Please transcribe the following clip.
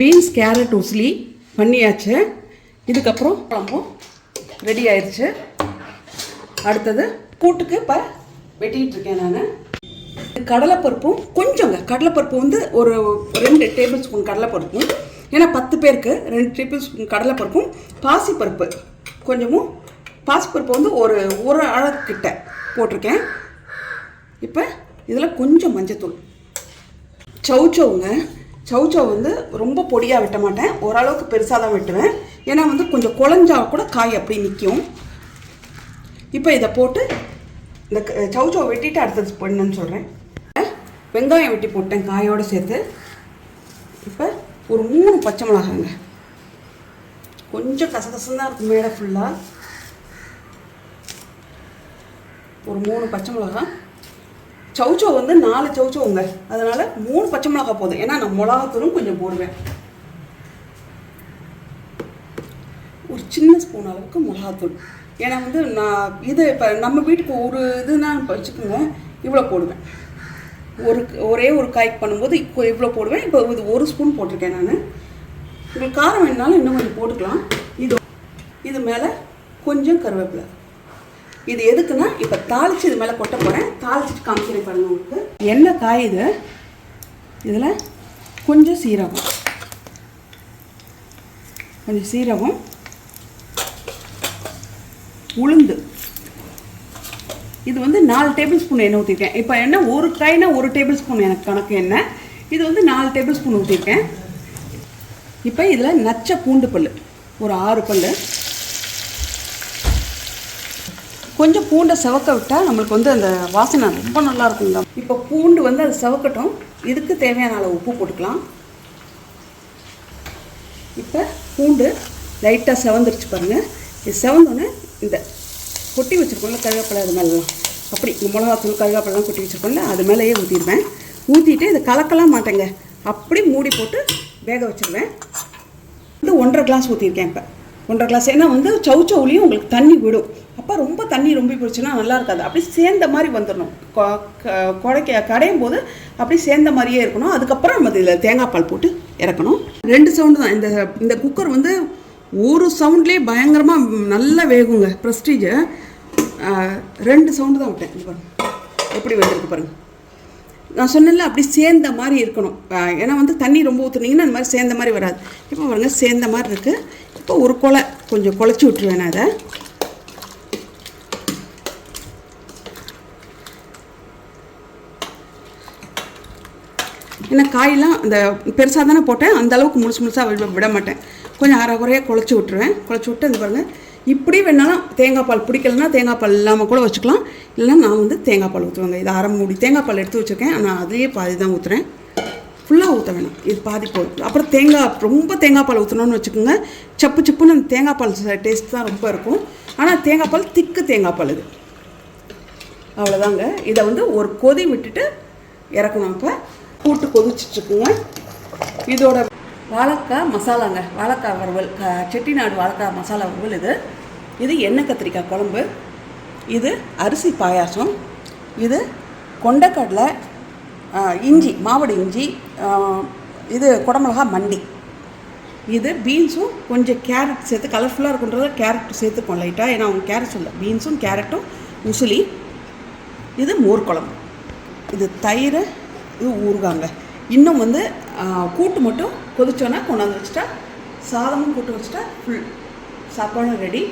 Beans carrot usili பண்ணியாச்சு. இதுக்கப்புறம் குழம்பும் ரெடி ஆயிடுச்சு. அடுத்தது கூட்டுக்கு இப்போ வெட்டிகிட்டு இருக்கேன் நான். கடலைப்பருப்பும் கொஞ்சங்க, கடலைப்பருப்பு வந்து ஒரு 2 டேபிள் ஸ்பூன் கடலைப்பருப்பும், ஏன்னா 10 பேருக்கு 2 டேபிள் ஸ்பூன் கடலைப்பருப்பும், பாசிப்பருப்பு கொஞ்சமும், பாசிப்பருப்பு வந்து ஒரு அழகிட்ட போட்டிருக்கேன். இப்போ இதில் கொஞ்சம் மஞ்சத்தூள், சவுச்சவுங்க. சவுச்சவ் வந்து ரொம்ப பொடியாக வெட்ட மாட்டேன், ஓரளவுக்கு பெருசாக தான் வெட்டுவேன். ஏன்னா வந்து கொஞ்சம் குழஞ்சா கூட காய் அப்படி நிற்கும். இப்போ இதை போட்டு இந்த சவுச்சவ் வெட்டிட்டு அடுத்தது பண்ணுன்னு சொல்கிறேன். வெங்காயம் வெட்டி போட்டேன் காயோடு சேர்த்து. இப்போ ஒரு 3 பச்சை மிளகாங்க, கொஞ்சம் கசகசந்தான் இருக்கும் மேலே ஃபுல்லாக. ஒரு 3 பச்சை மிளகா. சவுச்சவ் வந்து 4 சவுச்சவுங்க, அதனால் 3 பச்சை மிளகா போதும். ஏன்னா நான் மிளகாத்தூளும் கொஞ்சம் போடுவேன். ஒரு சின்ன ஸ்பூன் அளவுக்கு மிளகாத்தூள். ஏன்னா வந்து நான் இது இப்போ நம்ம வீட்டுக்கு ஒரு இதுனா வச்சுக்கோங்க, இவ்வளோ போடுவேன். ஒரே ஒரு காய்க்கு பண்ணும்போது இவ்வளோ போடுவேன். இப்போ இது 1 ஸ்பூன் போட்டிருக்கேன் நான். உங்களுக்கு காரம் வேணுனாலும் இன்னும் கொஞ்சம் போட்டுக்கலாம். இது மேலே கொஞ்சம் கருவேப்பிலை. இது எதுக்குன்னா இப்போ தாளித்து இது மேலே கொட்ட போகிறேன். தாளிச்சிட்டு காமிக்கிறேன் பாருங்க உங்களுக்கு. எண்ணெய் காயுது. இதில் கொஞ்சம் சீரகம், உளுந்து. இது வந்து 4 டேபிள் ஸ்பூன் எண்ணெய் ஊற்றிருக்கேன். இப்போ எண்ணெய் ஒரு காய்னா 1 டேபிள் ஸ்பூன் எனக்கு கணக்கு எண்ணெய். இது வந்து 4 டேபிள் ஸ்பூன் ஊற்றிருக்கேன். இப்போ இதில் நச்ச பூண்டு பல் ஒரு 6 பல். கொஞ்சம் பூண்டை செவக்க விட்டால் நம்மளுக்கு வந்து அந்த வாசனை ரொம்ப நல்லா இருக்குங்க. இப்போ பூண்டு வந்து அது செவக்கட்டும். இதுக்கு தேவையான அளவு உப்பு போட்டுக்கலாம். இப்போ பூண்டு லைட்டாக செவந்துருச்சு பாருங்கள். இது செவந்தோன்னே இந்த கொட்டி வச்சுருக்கோம்ல கருவேப்பிலை, அது மேலாம் அப்படி இந்த மிளகாத்தூள் கருவேப்பிலாம் கொட்டி வச்சுருக்கோம்ல அது மேலேயே ஊற்றிடுவேன். ஊற்றிட்டு இதை கலக்கலாம் மாட்டேங்க, அப்படி மூடி போட்டு வேக வச்சுருவேன். வந்து 1.5 கிளாஸ் ஊற்றிருக்கேன். இப்போ 1.5 கிளாஸ். ஏன்னா வந்து சவுச்சவுலையும் உங்களுக்கு தண்ணி விடும். அப்போ ரொம்ப தண்ணி ரொம்ப போயிடுச்சுன்னா நல்லா இருக்காது. அப்படி சேர்ந்த மாதிரி வந்துடணும். கடையும் போது அப்படி சேர்ந்த மாதிரியே இருக்கணும். அதுக்கப்புறம் நம்ம இதில் தேங்காய் பால் போட்டு இறக்கணும். 2 சவுண்டு தான். இந்த குக்கர் வந்து ஒரு சவுண்ட்லேயே பயங்கரமாக நல்லா வேகுங்க. ப்ரெஸ்டீஜு 2 சவுண்டு தான் விட்டேன். பாருங்க எப்படி வந்துருக்கு பாருங்கள். நான் சொன்னேன்ல அப்படி சேர்ந்த மாதிரி இருக்கணும். ஏன்னா வந்து தண்ணி ரொம்ப ஊற்றுனீங்கன்னா அந்த மாதிரி சேர்ந்த மாதிரி வராது. இப்போ பாருங்கள் சேர்ந்த மாதிரி இருக்குது. இப்போ ஒரு கொஞ்சம் குழச்சி விட்டுருவேன் நான் அதை. ஏன்னா காயெல்லாம் இந்த பெருசாக தானே போட்டேன், அந்த அளவுக்கு முழுசாக விட மாட்டேன். கொஞ்சம் அரை குறையாக குழச்சி விட்டுருவேன். குழச்சி விட்டு அது பாருங்கள். இப்படி வேணாலும் தேங்காய் பால் பிடிக்கலன்னா தேங்காய் பால் இல்லாமல் கூட வச்சுக்கலாம். இல்லைன்னா நான் வந்து தேங்காய் பால் ஊற்றுவேங்க. இது அரை மூடி தேங்காய் பால் எடுத்து வச்சுருக்கேன். ஆனால் அதுலேயே பாதி தான் ஊற்றுறேன், ஃபுல்லாக ஊற்ற வேணாம். இது பாதி போதும். அப்புறம் ரொம்ப தேங்காய் பால் ஊற்றணும்னு வச்சுக்கோங்க, சப்பு சப்புன்னு அந்த தேங்காய் பால் டேஸ்ட் தான் ரொம்ப இருக்கும். ஆனால் தேங்காய் பால் திக்கு தேங்காய் பால் இது. அவ்வளோதாங்க. இதை வந்து ஒரு கொதி விட்டுட்டு இறக்கணும். இப்போ கூட்டு கொதிச்சிட்ருக்குங்க. இதோட வாழைக்காய் மசாலாங்க, வாழைக்காய் வறுவல், செட்டிநாடு வாழைக்காய் மசாலா வறுவல். இது எண்ணெய் கத்திரிக்காய் குழம்பு. இது அரிசி பாயாசம். இது கொண்டைக்கடலை, இஞ்சி, மாவடு இஞ்சி, இது குடமிளகா மண்டி. இது பீன்ஸும் கொஞ்சம் கேரட் சேர்த்து கலர்ஃபுல்லாக இருக்குன்றத கேரட் சேர்த்துப்போம் லைட்டாக. ஏன்னா அவங்க கேரட் சொல்ல, பீன்ஸும் கேரட்டும் உசிலி. இது மோர் குழம்பு. இது தயிர், இது ஊறுகாங்க. இன்னும் வந்து கூட்டு மட்டும் கொதிச்சோன்னா கொண்டாந்து வச்சுட்டா, சாதமும் கூட்டு வச்சுட்டா ஃபுல் சாப்பாடும் ரெடி.